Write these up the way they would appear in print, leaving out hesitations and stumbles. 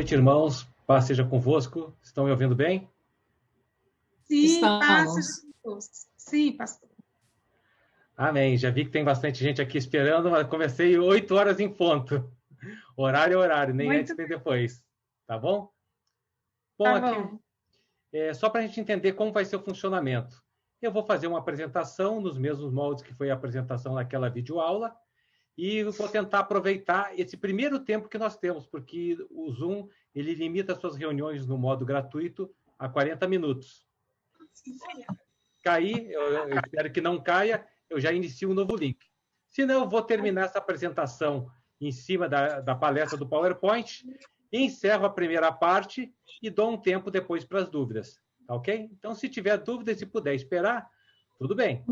noite, irmãos. Paz seja convosco. Estão me ouvindo bem? Sim, paz Estamos. seja convosco. Sim, pastor. Amém. Já vi que tem bastante gente aqui esperando, mas comecei 8 horas em ponto. Horário é horário, nem Muito antes nem depois. Tá bom? Bom, Tá aqui, bom. só para a gente entender como vai ser o funcionamento. Eu vou fazer uma apresentação nos mesmos moldes que foi a apresentação naquela videoaula e vou tentar aproveitar esse primeiro tempo que nós temos, porque o Zoom ele limita suas reuniões no modo gratuito a 40 minutos. Cair, eu espero que não caia, eu já inicio um novo link. Senão, eu vou terminar essa apresentação em cima da palestra do PowerPoint, encerro a primeira parte e dou um tempo depois para as dúvidas. Tá ok? Então, se tiver dúvida, se puder esperar, tudo bem.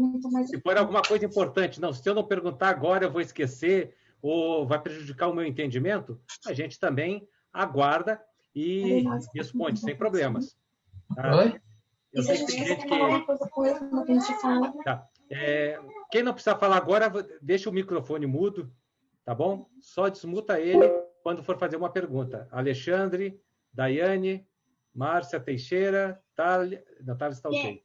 Se for alguma coisa importante, não, se eu não perguntar agora, eu vou esquecer ou vai prejudicar o meu entendimento, a gente também aguarda e responde sem problemas. Tá? Oi? Eu sei que tem gente que... Tá. Quem não precisar falar agora, deixa o microfone mudo, tá bom? Só desmuta ele quando for fazer uma pergunta. Alexandre, Daiane, Márcia Teixeira, Thales está ok.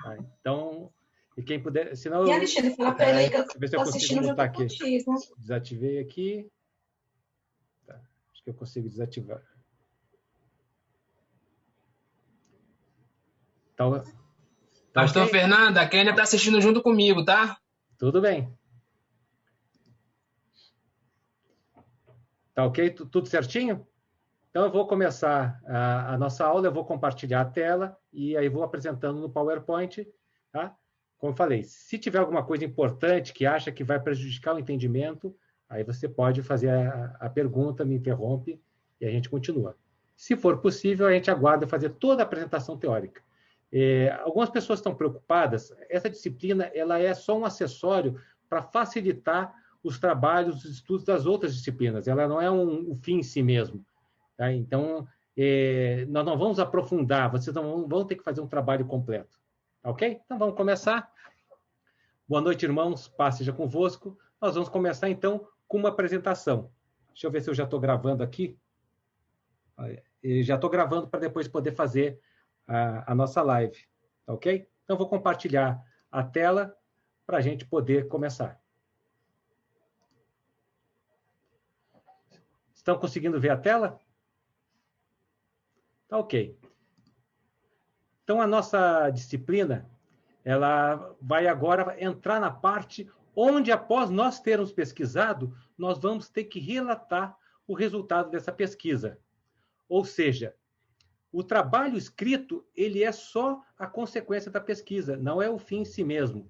Tá, então, e quem puder... Senão, E Alexandre, fala para ele aí que eu ver se eu estou consigo assistindo mutar junto aqui. contigo. Desativei aqui. Tá, acho que eu consigo desativar. Então, Pastor ok? Fernando, a Kênia está assistindo junto comigo, tá? Tudo bem. Tá ok? Tudo certinho? Então, eu vou começar a nossa aula, eu vou compartilhar a tela e aí vou apresentando no PowerPoint, tá? Como eu falei, se tiver alguma coisa importante que acha que vai prejudicar o entendimento, aí você pode fazer a pergunta, me interrompe e a gente continua. Se for possível, a gente aguarda fazer toda a apresentação teórica. Algumas pessoas estão preocupadas, essa disciplina ela é só um acessório para facilitar os trabalhos, os estudos das outras disciplinas, ela não é um fim em si mesmo. Tá? Então, nós não vamos aprofundar, vocês não vão ter que fazer um trabalho completo. Tá ok? Então, vamos começar. Boa noite, irmãos. Paz seja convosco. Nós vamos começar, então, com uma apresentação. Deixa eu ver se eu já estou gravando aqui. Já estou gravando para depois poder fazer a nossa live. Tá ok? Então, vou compartilhar a tela para a gente poder começar. Estão conseguindo ver a tela? Tá ok. Então, a nossa disciplina, ela vai agora entrar na parte onde, após nós termos pesquisado, nós vamos ter que relatar o resultado dessa pesquisa. Ou seja, o trabalho escrito, ele é só a consequência da pesquisa, não é o fim em si mesmo.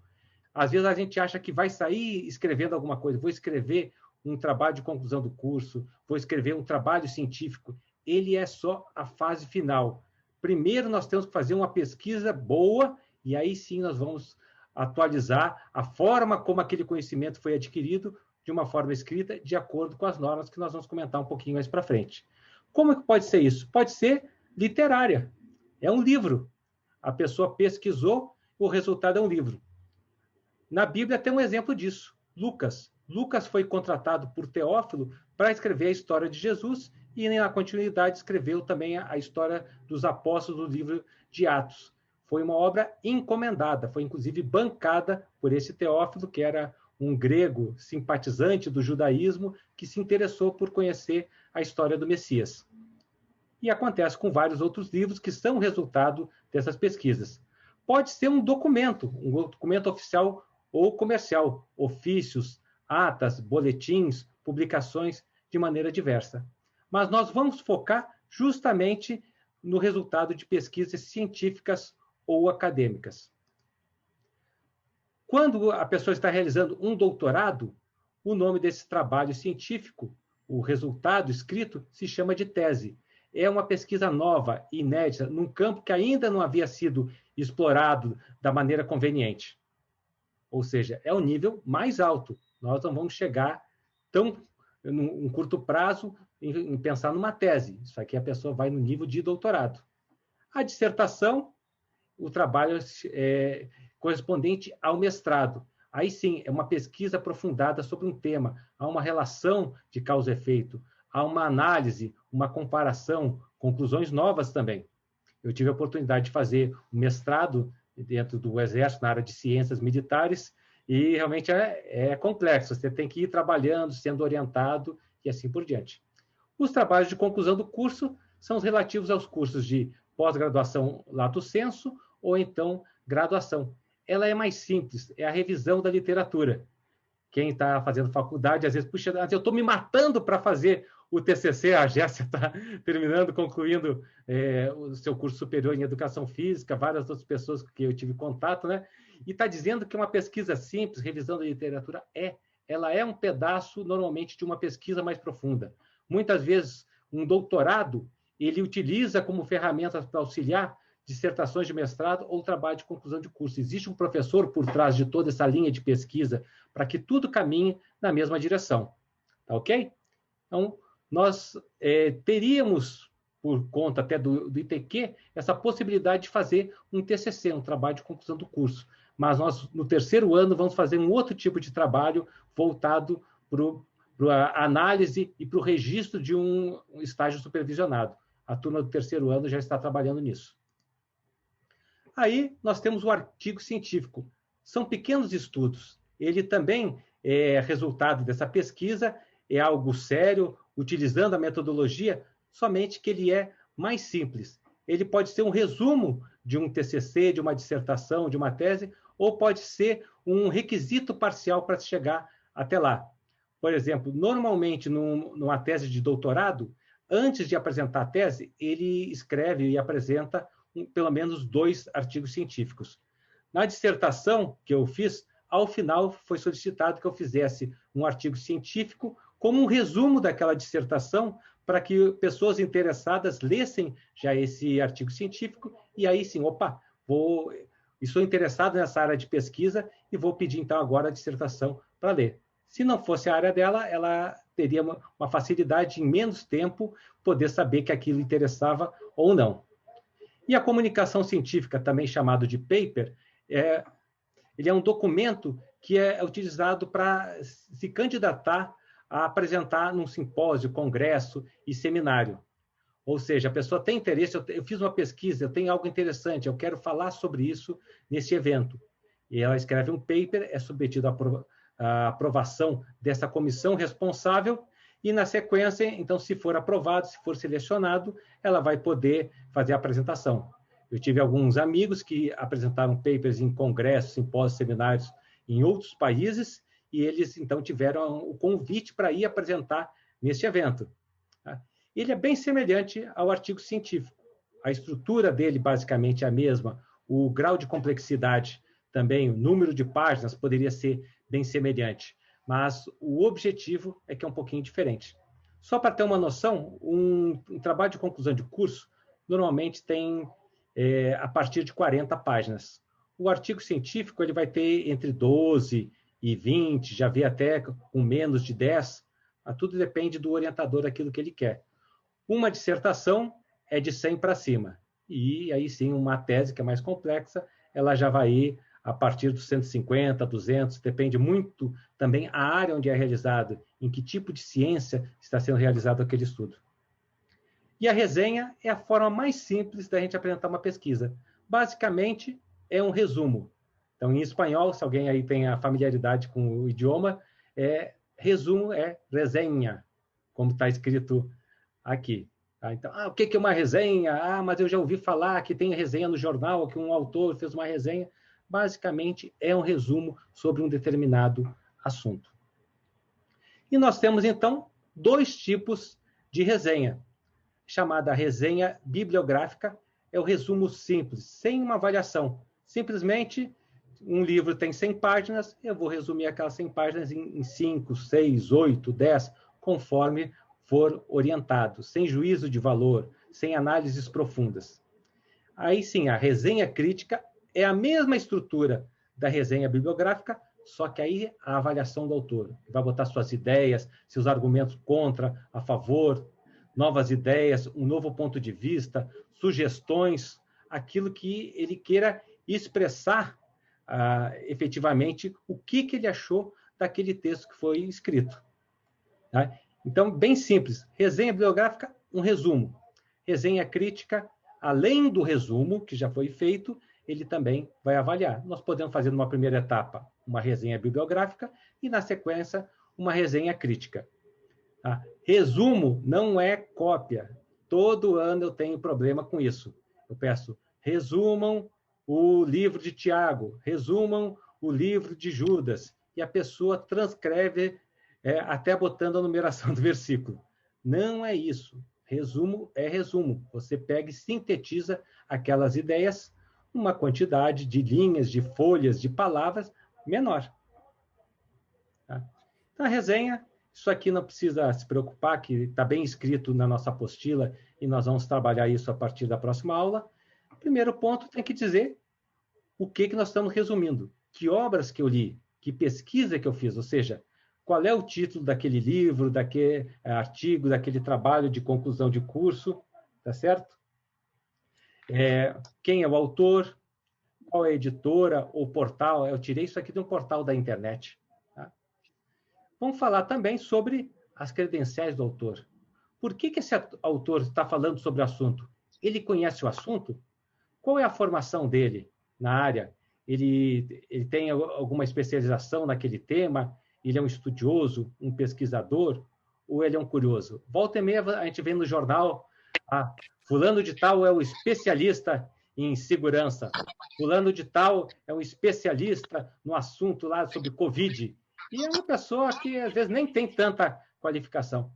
Às vezes a gente acha que vai sair escrevendo alguma coisa, vou escrever um trabalho de conclusão do curso, vou escrever um trabalho científico. Ele é só a fase final. Primeiro, nós temos que fazer uma pesquisa boa, e aí sim nós vamos atualizar a forma como aquele conhecimento foi adquirido de uma forma escrita, de acordo com as normas que nós vamos comentar um pouquinho mais para frente. Como que pode ser isso? Pode ser literária. É um livro. A pessoa pesquisou, o resultado é um livro. Na Bíblia tem um exemplo disso. Lucas. Lucas foi contratado por Teófilo para escrever a história de Jesus e, na continuidade, escreveu também a história dos apóstolos do livro de Atos. Foi uma obra encomendada, foi inclusive bancada por esse Teófilo, que era um grego simpatizante do judaísmo, que se interessou por conhecer a história do Messias. E acontece com vários outros livros que são resultado dessas pesquisas. Pode ser um documento oficial ou comercial, ofícios, atas, boletins, publicações de maneira diversa. Mas nós vamos focar justamente no resultado de pesquisas científicas ou acadêmicas. Quando a pessoa está realizando um doutorado, o nome desse trabalho científico, o resultado escrito, se chama de tese. É uma pesquisa nova, inédita, num campo que ainda não havia sido explorado da maneira conveniente. Ou seja, é o nível mais alto. Nós não vamos chegar num curto prazo em pensar numa tese. Isso aqui a pessoa vai no nível de doutorado. A dissertação, o trabalho é correspondente ao mestrado. Aí sim, é uma pesquisa aprofundada sobre um tema. Há uma relação de causa e efeito. há uma análise, uma comparação, conclusões novas também. Eu tive a oportunidade de fazer um mestrado dentro do Exército, na área de ciências militares, e realmente é complexo. Você tem que ir trabalhando, sendo orientado e assim por diante. Os trabalhos de conclusão do curso são os relativos aos cursos de pós-graduação lato sensu ou então graduação. Ela é mais simples, é a revisão da literatura. Quem está fazendo faculdade, às vezes, puxa, eu estou me matando para fazer o TCC, a Jéssica está terminando, concluindo o seu curso superior em Educação Física, várias outras pessoas que eu tive contato, né? E está dizendo que uma pesquisa simples, revisão da literatura, ela é um pedaço, normalmente, de uma pesquisa mais profunda. Muitas vezes, um doutorado, ele utiliza como ferramentas para auxiliar dissertações de mestrado ou trabalho de conclusão de curso. Existe um professor por trás de toda essa linha de pesquisa para que tudo caminhe na mesma direção. Tá ok? Então, nós teríamos, por conta até do IPQ, essa possibilidade de fazer um TCC, um trabalho de conclusão do curso. Mas nós, no terceiro ano, vamos fazer um outro tipo de trabalho voltado para a análise e para o registro de um estágio supervisionado. A turma do terceiro ano já está trabalhando nisso. Aí nós temos o artigo científico. São pequenos estudos. Ele também é resultado dessa pesquisa, é algo sério, utilizando a metodologia, somente que ele é mais simples. Ele pode ser um resumo de um TCC, de uma dissertação, de uma tese, ou pode ser um requisito parcial para chegar até lá. Por exemplo, normalmente, numa tese de doutorado, antes de apresentar a tese, ele escreve e apresenta pelo menos 2 artigos científicos. Na dissertação que eu fiz, ao final foi solicitado que eu fizesse um artigo científico como um resumo daquela dissertação para que pessoas interessadas lessem já esse artigo científico e aí sim, estou interessado nessa área de pesquisa e vou pedir então agora a dissertação para ler. Se não fosse a área dela, ela teria uma facilidade em menos tempo poder saber que aquilo interessava ou não. E a comunicação científica, também chamado de paper, ele é um documento que é utilizado para se candidatar a apresentar num simpósio, congresso e seminário. Ou seja, a pessoa tem interesse, eu fiz uma pesquisa, eu tenho algo interessante, eu quero falar sobre isso nesse evento. E ela escreve um paper, é submetido à aprovação dessa comissão responsável, e na sequência, então, se for aprovado, se for selecionado, ela vai poder fazer a apresentação. Eu tive alguns amigos que apresentaram papers em congressos, simpósios, seminários em outros países, e eles, então, tiveram o convite para ir apresentar neste evento. Ele é bem semelhante ao artigo científico. A estrutura dele, basicamente, é a mesma. O grau de complexidade também, o número de páginas poderia ser bem semelhante. Mas o objetivo é que é um pouquinho diferente. Só para ter uma noção, um trabalho de conclusão de curso normalmente tem a partir de 40 páginas. O artigo científico ele vai ter entre 12 e 20, já vi até com menos de 10, tudo depende do orientador, aquilo que ele quer. Uma dissertação é de 100 para cima, e aí sim uma tese que é mais complexa, ela já vai ir a partir dos 150, 200, depende muito também a área onde é realizado, em que tipo de ciência está sendo realizado aquele estudo. E a resenha é a forma mais simples da gente apresentar uma pesquisa. Basicamente, é um resumo. Então, em espanhol, se alguém aí tem a familiaridade com o idioma, resumo é resenha, como está escrito aqui. Tá? Então, o que é uma resenha? Mas eu já ouvi falar que tem resenha no jornal, que um autor fez uma resenha. Basicamente, é um resumo sobre um determinado assunto. E nós temos, então, 2 tipos de resenha. Chamada resenha bibliográfica, é o resumo simples, sem uma avaliação. Simplesmente, um livro tem 100 páginas, eu vou resumir aquelas 100 páginas em 5, 6, 8, 10, conforme for orientado, sem juízo de valor, sem análises profundas. Aí sim, a resenha crítica é a mesma estrutura da resenha bibliográfica, só que aí a avaliação do autor. Vai botar suas ideias, seus argumentos contra, a favor, novas ideias, um novo ponto de vista, sugestões, aquilo que ele queira expressar efetivamente o que ele achou daquele texto que foi escrito. Tá? Então, bem simples. Resenha bibliográfica, um resumo. Resenha crítica, além do resumo que já foi feito, ele também vai avaliar. Nós podemos fazer numa primeira etapa uma resenha bibliográfica e, na sequência, uma resenha crítica. Tá? Resumo não é cópia. Todo ano eu tenho problema com isso. Eu peço, resumam o livro de Tiago, resumam o livro de Judas, e a pessoa transcreve até botando a numeração do versículo. Não é isso. Resumo é resumo. Você pega e sintetiza aquelas ideias numa quantidade de linhas, de folhas, de palavras menor. Tá? Então, a resenha, isso aqui não precisa se preocupar, que está bem escrito na nossa apostila e nós vamos trabalhar isso a partir da próxima aula. Primeiro ponto, tem que dizer o que nós estamos resumindo. Que obras que eu li, que pesquisa que eu fiz, ou seja, qual é o título daquele livro, daquele artigo, daquele trabalho de conclusão de curso, tá certo? Quem é o autor, qual é a editora ou portal. Eu tirei isso aqui de um portal da internet. Tá? Vamos falar também sobre as credenciais do autor. Por que esse autor está falando sobre o assunto? Ele conhece o assunto? Qual é a formação dele na área? Ele tem alguma especialização naquele tema? Ele é um estudioso, um pesquisador? Ou ele é um curioso? Volta e meia a gente vê no jornal, fulano de tal é o especialista em segurança. Fulano de tal é um especialista no assunto lá sobre Covid. E é uma pessoa que, às vezes, nem tem tanta qualificação.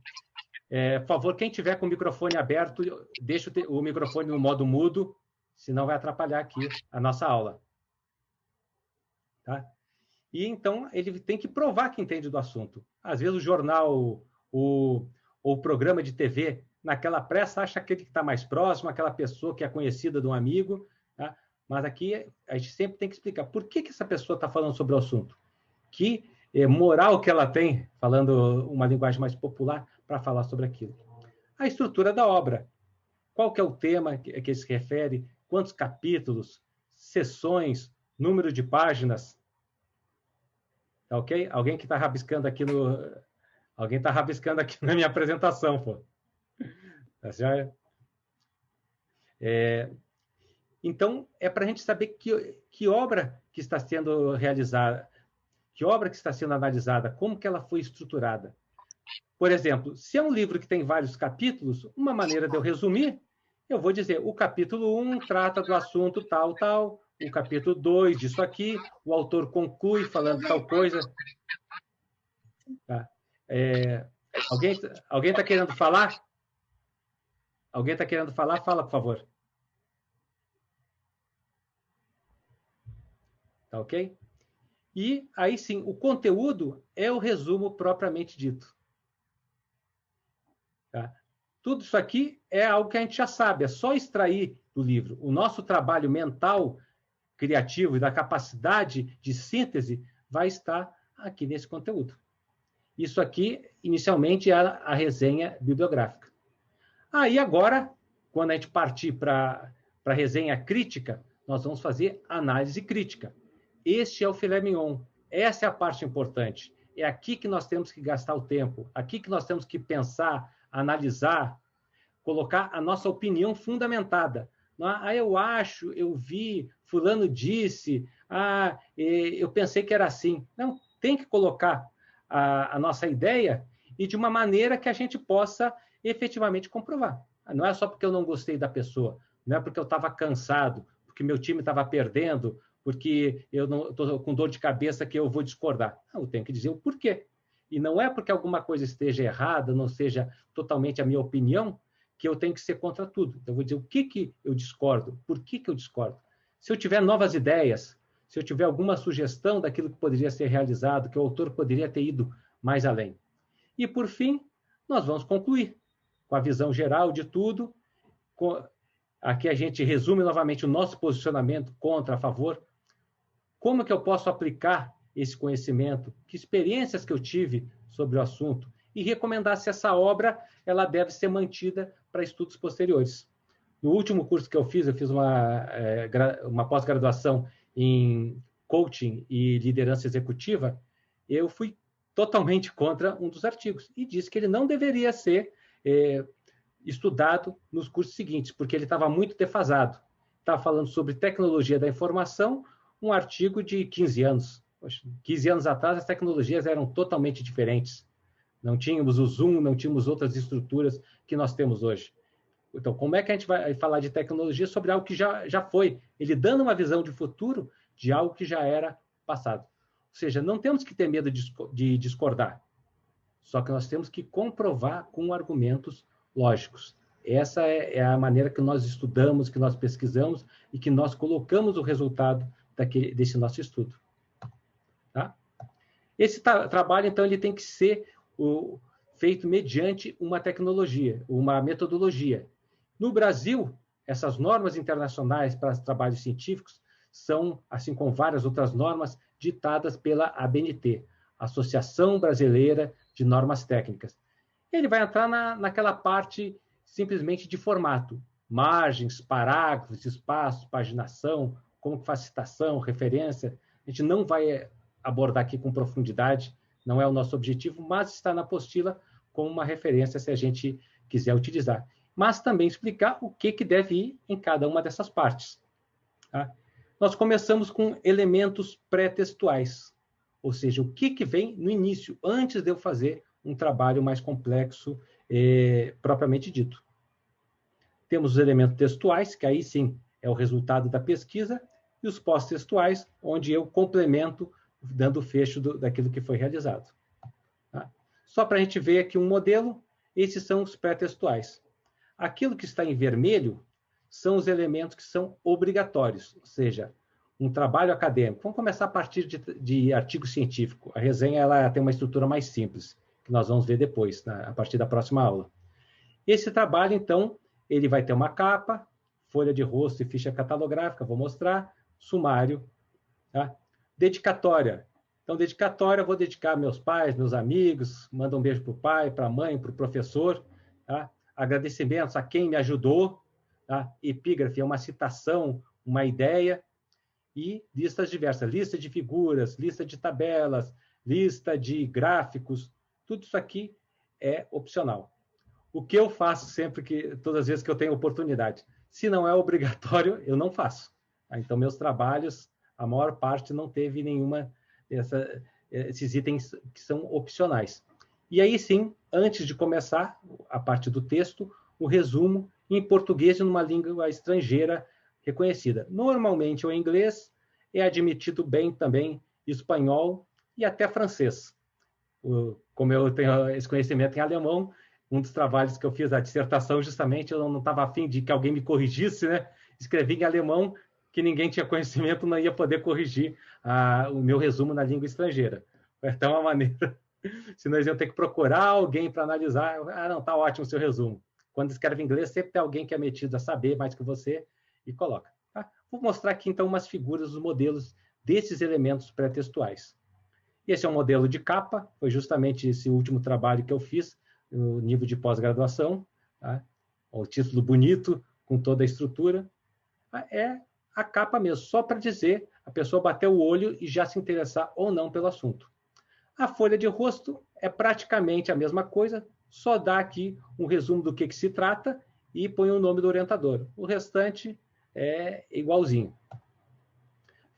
Por favor, quem tiver com o microfone aberto, deixe o microfone no modo mudo, senão vai atrapalhar aqui a nossa aula. Tá? E, então, ele tem que provar que entende do assunto. Às vezes, o jornal, o programa de TV, naquela pressa, acha aquele que está mais próximo, aquela pessoa que é conhecida de um amigo, tá? Mas aqui a gente sempre tem que explicar por que essa pessoa está falando sobre o assunto. Que moral que ela tem, falando uma linguagem mais popular, para falar sobre aquilo. A estrutura da obra. Qual que é o tema que se refere? Quantos capítulos? Sessões? Número de páginas? Tá ok? Alguém que está rabiscando aqui Alguém está rabiscando aqui na minha apresentação, pô. Tá certo? Então, é para a gente saber que obra que está sendo realizada, que obra que está sendo analisada, como que ela foi estruturada. Por exemplo, se é um livro que tem vários capítulos, uma maneira de eu resumir, eu vou dizer, o capítulo 1 trata do assunto tal, tal, o capítulo 2 disso aqui, o autor conclui falando tal coisa. Tá? Alguém está querendo falar? Alguém está querendo falar? Fala, por favor. Tá ok? E aí sim, o conteúdo é o resumo propriamente dito. Tá? Tudo isso aqui é algo que a gente já sabe, é só extrair do livro. O nosso trabalho mental, criativo e da capacidade de síntese vai estar aqui nesse conteúdo. Isso aqui, inicialmente, é a resenha bibliográfica. Aí, agora, quando a gente partir para a resenha crítica, nós vamos fazer análise crítica. Este é o filé mignon. Essa é a parte importante. É aqui que nós temos que gastar o tempo. Aqui que nós temos que pensar, analisar, colocar a nossa opinião fundamentada. Eu acho, eu vi, fulano disse, eu pensei que era assim. Não, tem que colocar a nossa ideia e de uma maneira que a gente possa efetivamente comprovar. Não é só porque eu não gostei da pessoa, não é porque eu estava cansado, porque meu time estava perdendo, porque eu não estou com dor de cabeça que eu vou discordar. Não, eu tenho que dizer o porquê. E não é porque alguma coisa esteja errada, não seja totalmente a minha opinião, que eu tenho que ser contra tudo. Então, eu vou dizer o que eu discordo, por que eu discordo. Se eu tiver novas ideias, se eu tiver alguma sugestão daquilo que poderia ser realizado, que o autor poderia ter ido mais além. E, por fim, nós vamos concluir com a visão geral de tudo. Aqui a gente resume novamente o nosso posicionamento contra, a favor. Como que eu posso aplicar esse conhecimento? Que experiências que eu tive sobre o assunto? E recomendar se essa obra ela deve ser mantida para estudos posteriores. No último curso que eu fiz uma pós-graduação em coaching e liderança executiva, eu fui totalmente contra um dos artigos e disse que ele não deveria ser estudado nos cursos seguintes, porque ele estava muito defasado. Estava falando sobre tecnologia da informação, um artigo de 15 anos. Poxa, 15 anos atrás, as tecnologias eram totalmente diferentes. Não tínhamos o Zoom, não tínhamos outras estruturas que nós temos hoje. Então, como é que a gente vai falar de tecnologia sobre algo que já foi? Ele dando uma visão de futuro de algo que já era passado. Ou seja, não temos que ter medo de discordar. Só que nós temos que comprovar com argumentos lógicos. Essa é a maneira que nós estudamos, que nós pesquisamos e que nós colocamos o resultado desse nosso estudo. Tá? Esse trabalho, então, ele tem que ser feito mediante uma tecnologia, uma metodologia. No Brasil, essas normas internacionais para os trabalhos científicos são, assim como várias outras normas, ditadas pela ABNT, Associação Brasileira de Normas Técnicas. Ele vai entrar naquela parte simplesmente de formato, margens, parágrafos, espaços, paginação, como que faz citação, referência. A gente não vai abordar aqui com profundidade, não é o nosso objetivo, mas está na apostila como uma referência se a gente quiser utilizar. Mas também explicar o que deve ir em cada uma dessas partes. Tá? Nós começamos com elementos pré-textuais, ou seja, o que vem no início, antes de eu fazer um trabalho mais complexo, propriamente dito. Temos os elementos textuais, que aí sim é o resultado da pesquisa, e os pós-textuais, onde eu complemento, dando o fecho daquilo que foi realizado. Tá? Só para a gente ver aqui um modelo, esses são os pré-textuais. Aquilo que está em vermelho são os elementos que são obrigatórios, ou seja, um trabalho acadêmico. Vamos começar a partir de artigo científico. A resenha ela tem uma estrutura mais simples, que nós vamos ver depois, a partir da próxima aula. Esse trabalho, então, ele vai ter uma capa, folha de rosto e ficha catalográfica, vou mostrar, sumário, tá? Dedicatória. Então, dedicatória, eu vou dedicar a meus pais, meus amigos, manda um beijo para o pai, para a mãe, para o professor, tá? Agradecimentos a quem me ajudou, tá? Epígrafe é uma citação, uma ideia, e listas diversas, lista de figuras, lista de tabelas, lista de gráficos, tudo isso aqui é opcional. O que eu faço sempre todas as vezes que eu tenho oportunidade? Se não é obrigatório, eu não faço. Tá? Então, meus trabalhos, a maior parte não teve nenhuma esses itens que são opcionais. E aí sim, antes de começar a parte do texto, o resumo em português e numa língua estrangeira reconhecida. Normalmente o inglês é admitido bem também espanhol e até francês. Como eu tenho esse conhecimento em alemão, um dos trabalhos que eu fiz, a dissertação, justamente, eu não estava afim de que alguém me corrigisse, né? Escrevi em alemão, que ninguém tinha conhecimento, não ia poder corrigir o meu resumo na língua estrangeira. Então, uma maneira, senão eles iam ter que procurar alguém para analisar. Não, tá ótimo o seu resumo. Quando escreve em inglês, sempre tem alguém que é metido a saber mais que você e coloca. Tá? Vou mostrar aqui, então, umas figuras, os modelos desses elementos pré-textuais. Esse é um modelo de capa, foi justamente esse último trabalho que eu fiz, no nível de pós-graduação, tá? O título bonito, com toda a estrutura. É a capa mesmo, só para dizer, a pessoa bater o olho e já se interessar ou não pelo assunto. A folha de rosto é praticamente a mesma coisa, só dá aqui um resumo do que se trata e põe o nome do orientador. O restante é igualzinho.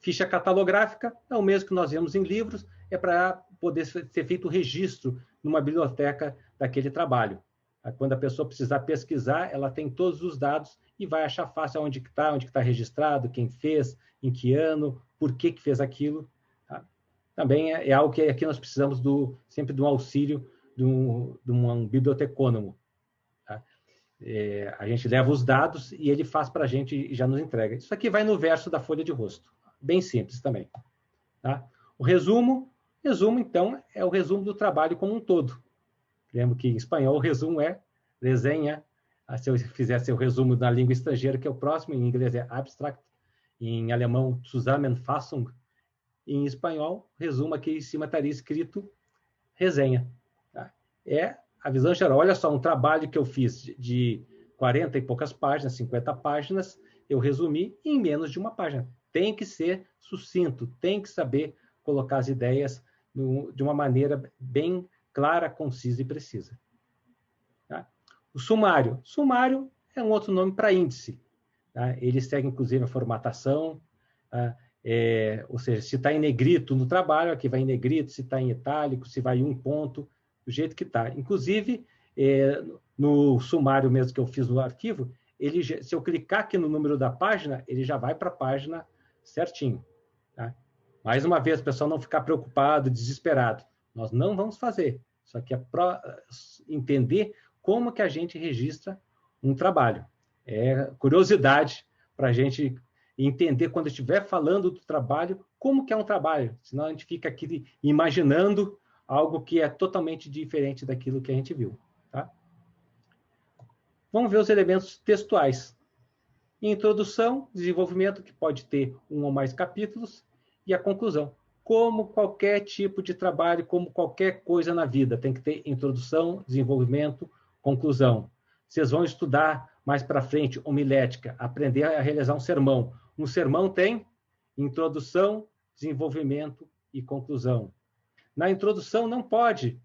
Ficha catalográfica é o mesmo que nós vemos em livros, é para poder ser feito o registro numa biblioteca daquele trabalho. Quando a pessoa precisar pesquisar, ela tem todos os dados e vai achar fácil onde está registrado, quem fez, em que ano, por que fez aquilo. Tá? Também é algo que aqui nós precisamos sempre de um auxílio de um bibliotecônomo. Tá? A gente leva os dados e ele faz para a gente e já nos entrega. Isso aqui vai no verso da folha de rosto. Bem simples também. Tá? O resumo, então, é o resumo do trabalho como um todo. Lembro que em espanhol o resumo é resenha. Se eu fizesse o resumo na língua estrangeira, que é o próximo, em inglês é abstract, em alemão Zusammenfassung, e em espanhol, resumo aqui em cima estaria escrito resenha. Tá? É a visão geral. Olha só, um trabalho que eu fiz de 40 e poucas páginas, 50 páginas, eu resumi em menos de uma página. Tem que ser sucinto, tem que saber colocar as ideias de uma maneira bem clara, concisa e precisa. Tá? O sumário. Sumário é um outro nome para índice. Tá? Ele segue, inclusive, a formatação, tá? Ou seja, se está em negrito no trabalho, aqui vai em negrito, se está em itálico, se vai em um ponto, do jeito que está. Inclusive, no sumário mesmo que eu fiz no arquivo, se eu clicar aqui no número da página, ele já vai para a página certinho. Tá? Mais uma vez, o pessoal não ficar preocupado, desesperado. Nós não vamos fazer. Isso aqui é para entender como que a gente registra um trabalho. É curiosidade para a gente entender, quando estiver falando do trabalho, como que é um trabalho. Senão a gente fica aqui imaginando algo que é totalmente diferente daquilo que a gente viu. Tá? Vamos ver os elementos textuais. Introdução, desenvolvimento, que pode ter um ou mais capítulos, e a conclusão. Como qualquer tipo de trabalho, como qualquer coisa na vida, tem que ter introdução, desenvolvimento, conclusão. Vocês vão estudar mais para frente homilética, aprender a realizar um sermão. Um sermão tem introdução, desenvolvimento e conclusão. Na introdução não pode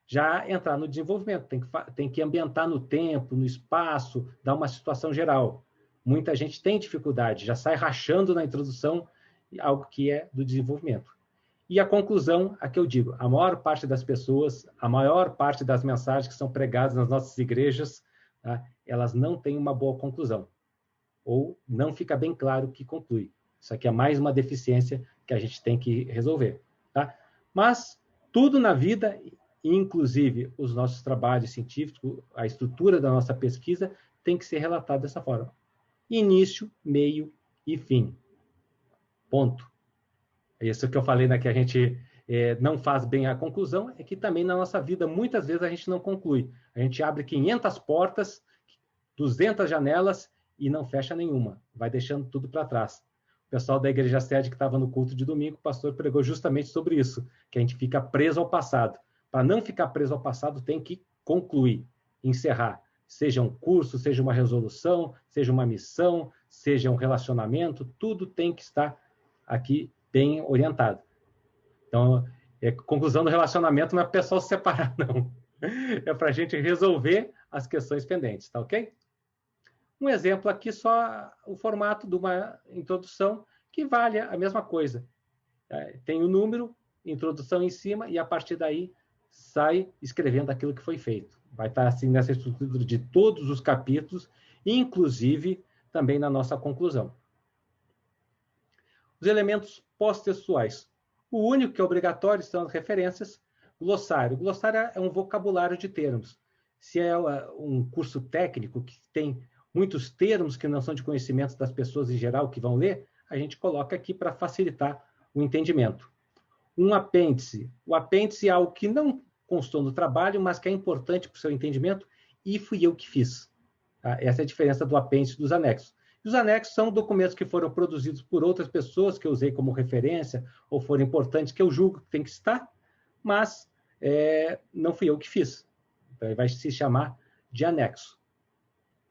já entrar no desenvolvimento, tem que ambientar no tempo, no espaço, dar uma situação geral. Muita gente tem dificuldade, já sai rachando na introdução algo que é do desenvolvimento. E a conclusão, a que eu digo, a maior parte das pessoas, a maior parte das mensagens que são pregadas nas nossas igrejas, tá, elas não têm uma boa conclusão. Ou não fica bem claro o que conclui. Isso aqui é mais uma deficiência que a gente tem que resolver. Tá? Mas tudo na vida, inclusive os nossos trabalhos científicos, a estrutura da nossa pesquisa, tem que ser relatado dessa forma. Início, meio e fim. Ponto. Isso que eu falei, né, que a gente não faz bem a conclusão, é que também na nossa vida, muitas vezes, a gente não conclui. A gente abre 500 portas, 200 janelas e não fecha nenhuma. Vai deixando tudo para trás. O pessoal da Igreja Sede, que estava no culto de domingo, o pastor pregou justamente sobre isso, que a gente fica preso ao passado. Para não ficar preso ao passado, tem que concluir, encerrar. Seja um curso, seja uma resolução, seja uma missão, seja um relacionamento, tudo tem que estar aqui bem orientado. Então, conclusão do relacionamento não é para o pessoal se separar, não. É para a gente resolver as questões pendentes, tá ok? Um exemplo aqui, só o formato de uma introdução, que vale a mesma coisa. Tem o número, introdução em cima, e a partir daí sai escrevendo aquilo que foi feito. Vai estar assim nessa estrutura de todos os capítulos, inclusive também na nossa conclusão. Os elementos pós-textuais. O único que é obrigatório são as referências. Glossário. Glossário é um vocabulário de termos. Se é um curso técnico que tem muitos termos que não são de conhecimento das pessoas em geral que vão ler, a gente coloca aqui para facilitar o entendimento. Um apêndice. O apêndice é algo que não constou no trabalho, mas que é importante para o seu entendimento, e fui eu que fiz. Tá? Essa é a diferença do apêndice e dos anexos. E os anexos são documentos que foram produzidos por outras pessoas, que eu usei como referência, ou foram importantes, que eu julgo que tem que estar, mas não fui eu que fiz. Então, vai se chamar de anexo.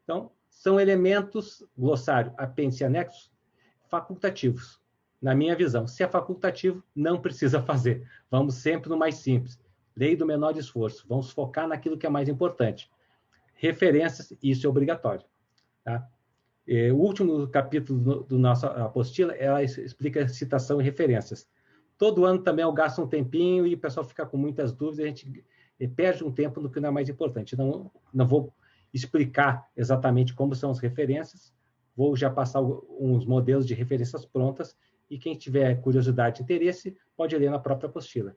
Então, são elementos, glossário, apêndice e anexos, facultativos. Na minha visão, se é facultativo, não precisa fazer. Vamos sempre no mais simples. Lei do menor esforço. Vamos focar naquilo que é mais importante. Referências, isso é obrigatório. Tá? O último capítulo do nossa apostila, ela explica citação e referências. Todo ano também eu gasto um tempinho e o pessoal fica com muitas dúvidas, a gente perde um tempo no que não é mais importante. Não vou explicar exatamente como são as referências, vou já passar uns modelos de referências prontas e quem tiver curiosidade e interesse pode ler na própria apostila.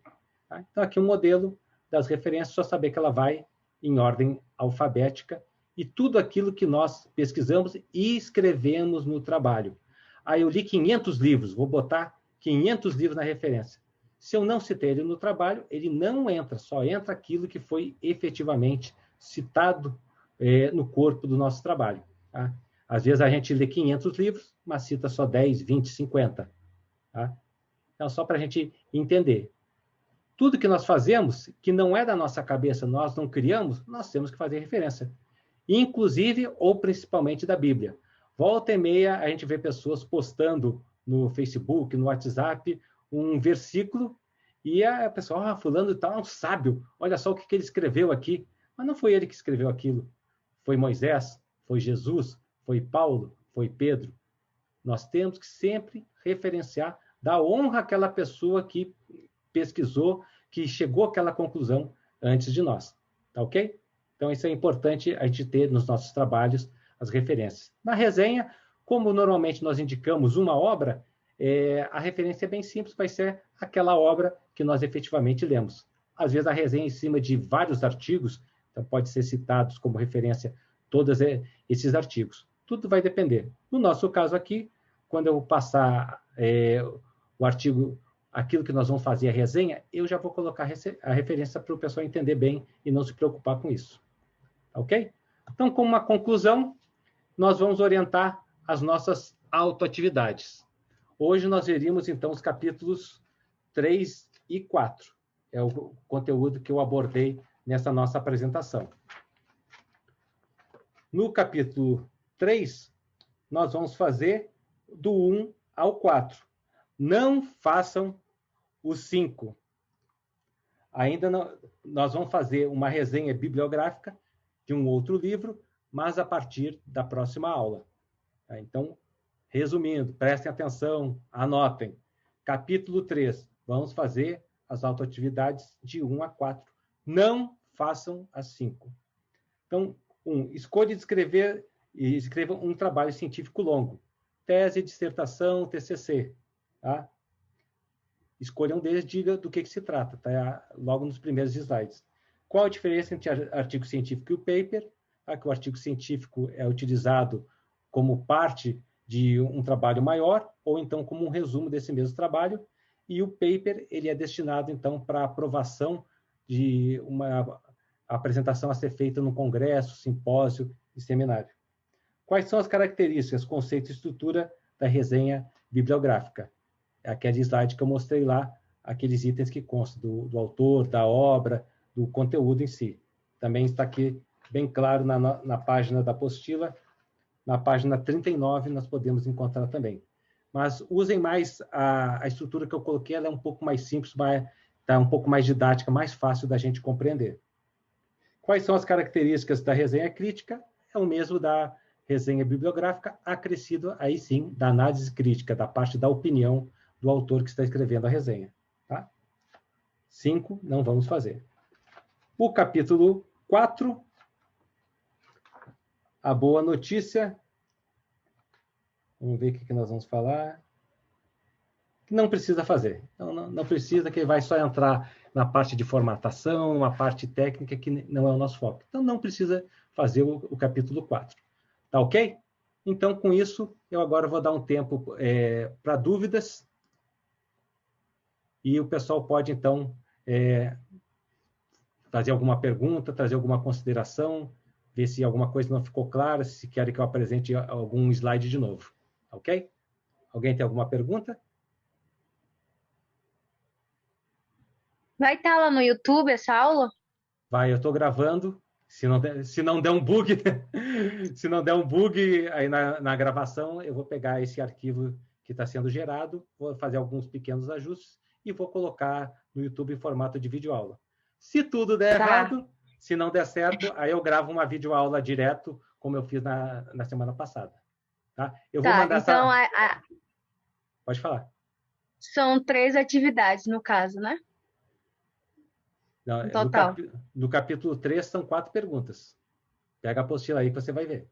Tá? Então, aqui um modelo das referências, só saber que ela vai em ordem alfabética e tudo aquilo que nós pesquisamos e escrevemos no trabalho. Aí eu li 500 livros, vou botar 500 livros na referência. Se eu não citei ele no trabalho, ele não entra, só entra aquilo que foi efetivamente citado no corpo do nosso trabalho. Tá? Às vezes a gente lê 500 livros, mas cita só 10, 20, 50. Tá? Então, só para a gente entender. Tudo que nós fazemos, que não é da nossa cabeça, nós não criamos, nós temos que fazer referência. Inclusive, ou principalmente da Bíblia. Volta e meia, a gente vê pessoas postando no Facebook, no WhatsApp, um versículo, E a pessoa, fulano e tal, é um sábio, olha só o que ele escreveu aqui. Mas não foi ele que escreveu aquilo. Foi Moisés, foi Jesus, foi Paulo, foi Pedro. Nós temos que sempre referenciar, dar honra àquela pessoa que pesquisou, que chegou àquela conclusão antes de nós. Tá ok? Então, isso é importante a gente ter nos nossos trabalhos as referências. Na resenha, como normalmente nós indicamos uma obra, a referência é bem simples, vai ser aquela obra que nós efetivamente lemos. Às vezes, a resenha é em cima de vários artigos, então pode ser citados como referência todos esses artigos. Tudo vai depender. No nosso caso aqui, quando eu passar o artigo, aquilo que nós vamos fazer a resenha, eu já vou colocar a referência para o pessoal entender bem e não se preocupar com isso. Ok? Então, como uma conclusão, nós vamos orientar as nossas autoatividades. Hoje nós veríamos, então, os capítulos 3 e 4. É o conteúdo que eu abordei nessa nossa apresentação. No capítulo 3, nós vamos fazer do 1 ao 4. Não façam o 5. Ainda não, nós vamos fazer uma resenha bibliográfica de um outro livro, mas a partir da próxima aula. Então, resumindo, prestem atenção, anotem. Capítulo 3, vamos fazer as autoatividades de 1 a 4. Não façam as 5. Então, 1. Escolha escreva um trabalho científico longo. Tese, dissertação, TCC. Tá? Escolha um deles, diga do que se trata, tá? Logo nos primeiros slides. Qual a diferença entre artigo científico e o paper? Que o artigo científico é utilizado como parte de um trabalho maior, ou então como um resumo desse mesmo trabalho, e o paper ele é destinado, então, para aprovação de uma apresentação a ser feita no congresso, simpósio e seminário. Quais são as características, conceito e estrutura da resenha bibliográfica? É aquele slide que eu mostrei lá, aqueles itens que constam do autor, da obra, do conteúdo em si. Também está aqui bem claro na página da apostila. Na página 39 nós podemos encontrar também. Mas usem mais a estrutura que eu coloquei, ela é um pouco mais simples, está um pouco mais didática, mais fácil da gente compreender. Quais são as características da resenha crítica? É o mesmo da resenha bibliográfica, acrescido aí sim da análise crítica, da parte da opinião do autor que está escrevendo a resenha. Tá? 5, não vamos fazer. O capítulo 4, a boa notícia. Vamos ver o que nós vamos falar. Não precisa fazer. Não precisa, que vai só entrar na parte de formatação, uma parte técnica que não é o nosso foco. Então, não precisa fazer o capítulo 4. Tá ok? Então, com isso, eu agora vou dar um tempo para dúvidas. E o pessoal pode, então, fazer alguma pergunta, trazer alguma consideração, ver se alguma coisa não ficou clara, se querem que eu apresente algum slide de novo. Ok? Alguém tem alguma pergunta? Vai estar lá no YouTube essa aula? Vai, eu estou gravando. Se não der um bug, se não der um bug aí na gravação, eu vou pegar esse arquivo que está sendo gerado, vou fazer alguns pequenos ajustes e vou colocar no YouTube em formato de videoaula. Se tudo der errado, se não der certo, aí eu gravo uma videoaula direto, como eu fiz na semana passada. Tá? Eu vou mandar então Pode falar. São 3 atividades, no caso, né? Não, total. No capítulo 3, são 4 perguntas. Pega a apostila aí que você vai ver.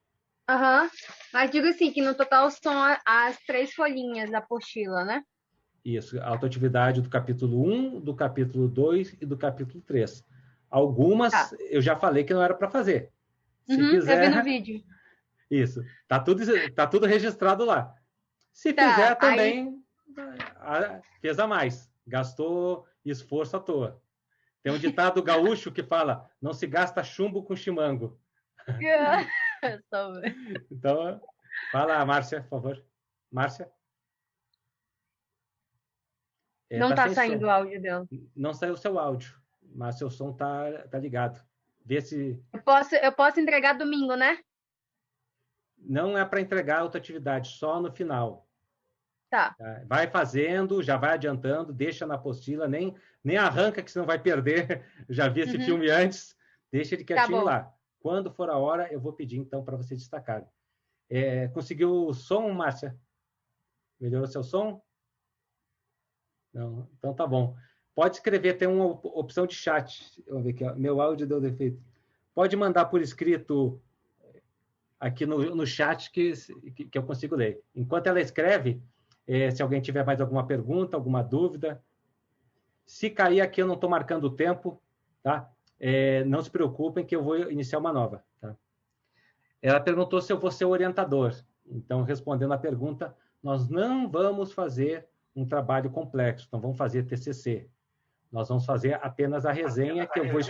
Mas digo assim, que no total são as 3 folhinhas da apostila, né? Isso, a autoatividade do capítulo 1, do capítulo 2 e do capítulo 3. Algumas eu já falei que não era para fazer. Se quiser... Eu vi no vídeo. Isso, tá tudo registrado lá. Se quiser também, fez a mais. Gastou esforço à toa. Tem um ditado gaúcho que fala, não se gasta chumbo com chimango. Então, fala, Márcia, por favor. Márcia? Não está saindo o áudio dela. Não saiu o seu áudio, mas seu som tá ligado. Vê se... Eu posso entregar domingo, né? Não é para entregar a outra atividade, só no final. Tá. Vai fazendo, já vai adiantando, deixa na apostila, nem arranca, que senão vai perder. Eu já vi esse filme antes. Deixa ele quietinho lá. Quando for a hora, eu vou pedir, então, para você destacar. Conseguiu o som, Márcia? Melhorou seu som? Não, então tá bom. Pode escrever, tem uma opção de chat. Vamos ver aqui, ó. Meu áudio deu defeito. Pode mandar por escrito aqui no chat que eu consigo ler. Enquanto ela escreve, se alguém tiver mais alguma pergunta, alguma dúvida. Se cair aqui, eu não estou marcando o tempo, tá? Não se preocupem que eu vou iniciar uma nova. Tá? Ela perguntou se eu vou ser orientador. Então, respondendo a pergunta, nós não vamos fazer um trabalho complexo, não vamos fazer TCC. Nós vamos fazer apenas a resenha que eu vou...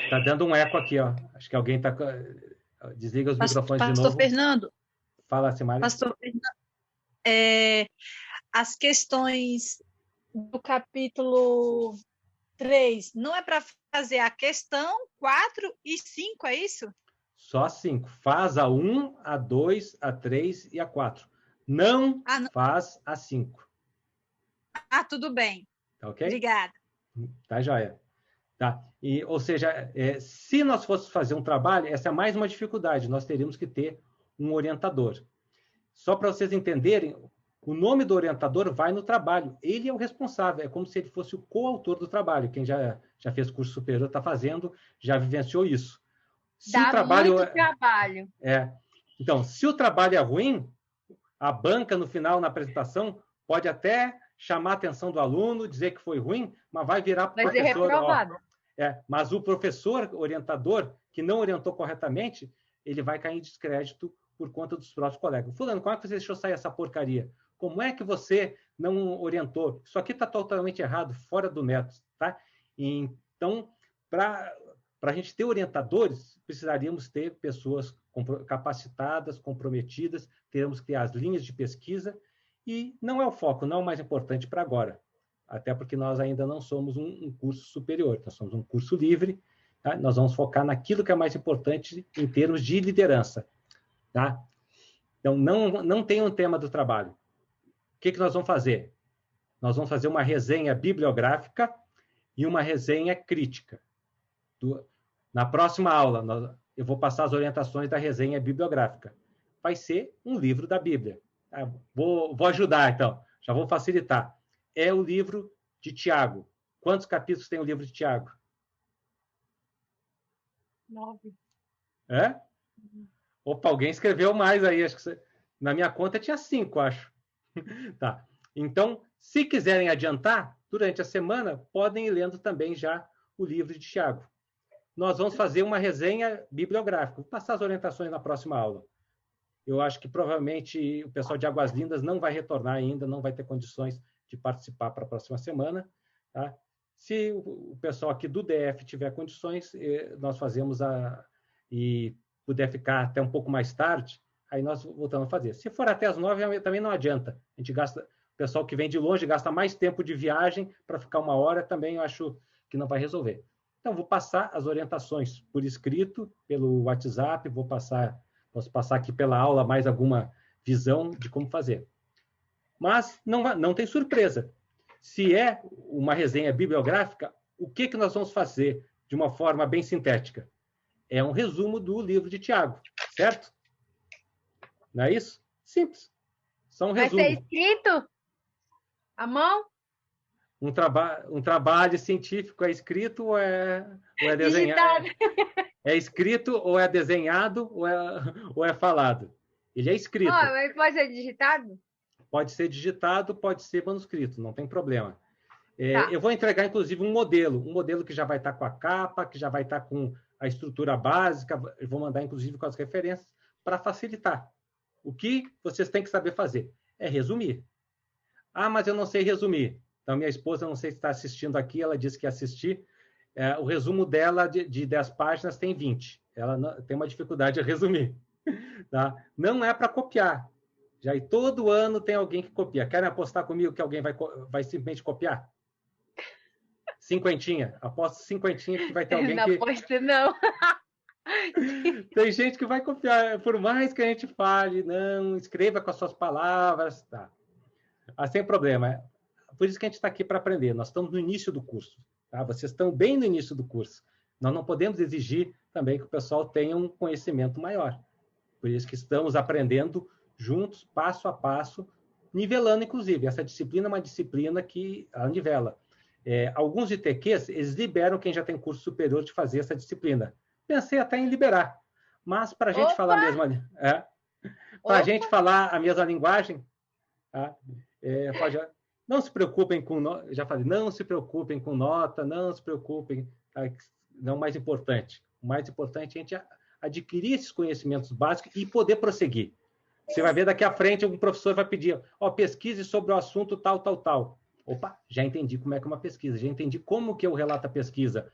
Tá dando um eco aqui, ó. Acho que alguém está... Desliga os microfones de novo. Pastor Fernando. Fala, Simária. Pastor Fernando. As questões do capítulo 3, não é para fazer a questão 4 e 5, é isso? Só 5. Faz a 1, a 2, a 3 e a 4. Não faz a 5. Tudo bem. Tá ok? Obrigada. Tá, joia. Tá. Ou seja, se nós fôssemos fazer um trabalho, essa é mais uma dificuldade. Nós teríamos que ter um orientador. Só para vocês entenderem, o nome do orientador vai no trabalho. Ele é o responsável. É como se ele fosse o coautor do trabalho. Quem já fez curso superior está fazendo, já vivenciou isso. Se Dá o trabalho, muito trabalho. Então, se o trabalho é ruim, a banca, no final, na apresentação, pode até chamar a atenção do aluno, dizer que foi ruim, mas vai virar para o professor. Vai ser reprovado. Mas o professor orientador, que não orientou corretamente, ele vai cair em descrédito por conta dos próprios colegas. Fulano, como é que você deixou sair essa porcaria? Como é que você não orientou? Isso aqui está totalmente errado, fora do método. Tá? Então, para a gente ter orientadores, precisaríamos ter pessoas capacitadas, comprometidas, teremos que ter as linhas de pesquisa, e não é o foco, não é o mais importante para agora, até porque nós ainda não somos um curso superior, nós somos um curso livre, tá? Nós vamos focar naquilo que é mais importante em termos de liderança. Tá? Então, não tem um tema do trabalho. O que nós vamos fazer? Nós vamos fazer uma resenha bibliográfica e uma resenha crítica. Na próxima aula, eu vou passar as orientações da resenha bibliográfica. Vai ser um livro da Bíblia. Vou ajudar, então. Já vou facilitar. É o livro de Tiago. Quantos capítulos tem o livro de Tiago? 9. Opa, alguém escreveu mais aí. Acho que na minha conta tinha 5, acho. Tá. Então, se quiserem adiantar, durante a semana, podem ir lendo também já o livro de Tiago. Nós vamos fazer uma resenha bibliográfica. Vou passar as orientações na próxima aula. Eu acho que provavelmente o pessoal de Águas Lindas não vai retornar ainda, não vai ter condições de participar para a próxima semana. Tá? Se o pessoal aqui do DF tiver condições, nós fazemos e puder ficar até um pouco mais tarde, aí nós voltamos a fazer. Se for até as 9, também não adianta. A gente gasta, o pessoal que vem de longe gasta mais tempo de viagem para ficar 1 hora, também eu acho que não vai resolver. Então, vou passar as orientações por escrito, pelo WhatsApp, posso passar aqui pela aula mais alguma visão de como fazer. Mas não tem surpresa. Se é uma resenha bibliográfica, o que nós vamos fazer de uma forma bem sintética? É um resumo do livro de Tiago, certo? Não é isso? Simples. Só um resumo. Vai ser escrito à mão? Um trabalho científico é escrito ou é desenhado? É escrito ou é desenhado ou é falado? Ele é escrito. Mas pode ser digitado? Pode ser digitado, pode ser manuscrito, não tem problema. Tá. Eu vou entregar, inclusive, um modelo que já vai estar com a capa, que já vai estar com a estrutura básica, eu vou mandar, inclusive, com as referências, para facilitar. O que vocês têm que saber fazer é resumir. Mas eu não sei resumir. Então, minha esposa, não sei se está assistindo aqui, ela disse que ia assistir. O resumo dela de 10 páginas tem 20. Ela tem uma dificuldade de resumir. Tá? Não é para copiar. Já e todo ano tem alguém que copia. Querem apostar comigo que alguém vai simplesmente copiar? 50. Aposto 50 que vai ter alguém não que... Não aposto, não. Tem gente que vai confiar, por mais que a gente fale, não, escreva com as suas palavras, tá. Sem problema. Por isso que a gente está aqui para aprender. Nós estamos no início do curso, tá? Vocês estão bem no início do curso. Nós não podemos exigir também que o pessoal tenha um conhecimento maior. Por isso que estamos aprendendo juntos, passo a passo, nivelando, inclusive. Essa disciplina é uma disciplina que ela nivela. Alguns ITQs, eles liberam quem já tem curso superior de fazer essa disciplina. Pensei até em liberar, mas para a gente falar a mesma, para a gente falar a mesma linguagem, tá? Não se preocupem com, já falei, não se preocupem com nota, não se preocupem, tá? Não, o mais importante é a gente adquirir esses conhecimentos básicos e poder prosseguir. Você vai ver daqui à frente, algum professor vai pedir, pesquise sobre o assunto tal, tal, tal. Opa, já entendi como é que é uma pesquisa, já entendi como que eu relato a pesquisa.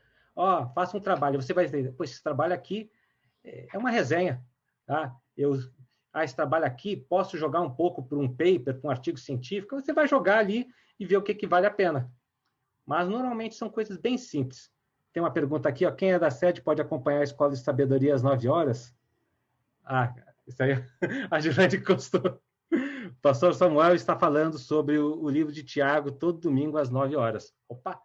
Faça um trabalho, você vai dizer, esse trabalho aqui é uma resenha, tá? Esse trabalho aqui, posso jogar um pouco para um paper, para um artigo científico, você vai jogar ali e ver o que vale a pena. Mas, normalmente, são coisas bem simples. Tem uma pergunta aqui, quem é da sede pode acompanhar a Escola de Sabedoria às 9 horas? Isso aí, a Juliane gostou. O pastor Samuel está falando sobre o livro de Tiago todo domingo às 9 horas. Opa!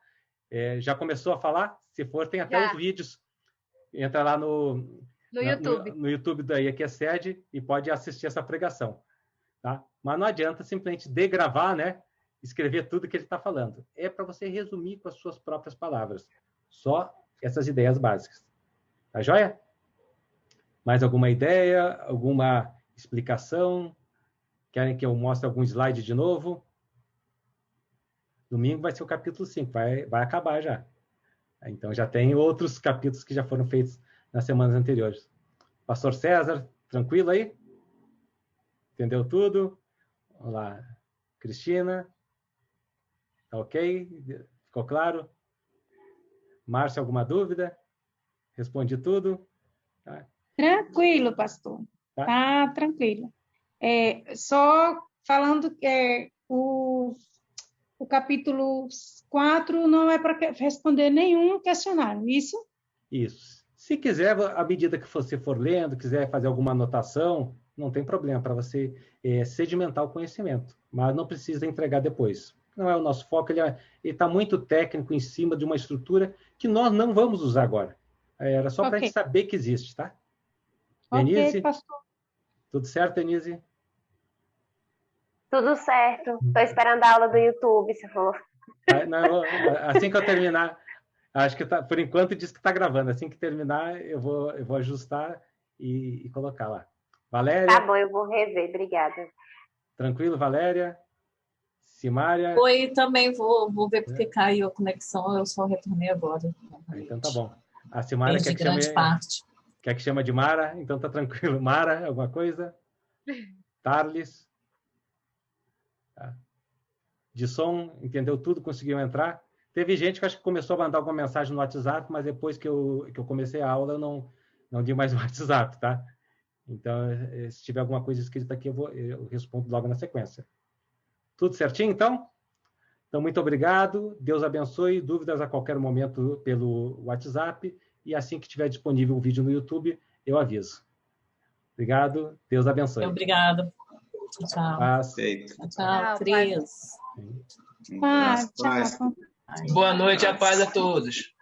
Já começou a falar? Se for, tem até os vídeos. Entra lá no YouTube. No YouTube da IEQ Sede e pode assistir essa pregação. Tá? Mas não adianta simplesmente degravar, né? Escrever tudo que ele está falando. É para você resumir com as suas próprias palavras. Só essas ideias básicas. Tá joia? Mais alguma ideia? Alguma explicação? Querem que eu mostre algum slide de novo? Domingo vai ser o capítulo 5. Vai acabar já. Então, já tem outros capítulos que já foram feitos nas semanas anteriores. Pastor César, tranquilo aí? Entendeu tudo? Vamos lá. Cristina? Tá ok? Ficou claro? Márcia, alguma dúvida? Respondi tudo? Tá. Tranquilo, pastor. Tá tranquilo. Só falando que o capítulo 4 não é para responder nenhum questionário, isso? Isso. Se quiser, à medida que você for lendo, quiser fazer alguma anotação, não tem problema para você sedimentar o conhecimento, mas não precisa entregar depois. Não é o nosso foco, ele está muito técnico em cima de uma estrutura que nós não vamos usar agora. Era só para a gente saber que existe, tá? Denise? Pastor. Tudo certo, Denise? Tudo certo. Estou esperando a aula do YouTube, se for. Assim que eu terminar, acho que por enquanto diz que está gravando. Assim que terminar, eu vou ajustar e colocar lá. Valéria? Tá bom, eu vou rever. Obrigada. Tranquilo, Valéria? Simária? Oi, também vou ver porque caiu a conexão. Eu só retornei agora. Então tá bom. A Simária quer que chama de Mara, então tá tranquilo. Mara, alguma coisa? Tarles? Tá. De som, entendeu tudo, conseguiu entrar. Teve gente que acho que começou a mandar alguma mensagem no WhatsApp, mas depois que eu comecei a aula, eu não di mais o WhatsApp, tá? Então, se tiver alguma coisa escrita aqui, eu respondo logo na sequência. Tudo certinho, então? Então, muito obrigado. Deus abençoe. Dúvidas a qualquer momento pelo WhatsApp. E assim que tiver disponível o vídeo no YouTube, eu aviso. Obrigado. Deus abençoe. Obrigado. Tchau. Paz. Tchau, Cris. Tchau. Boa noite, a paz a todos.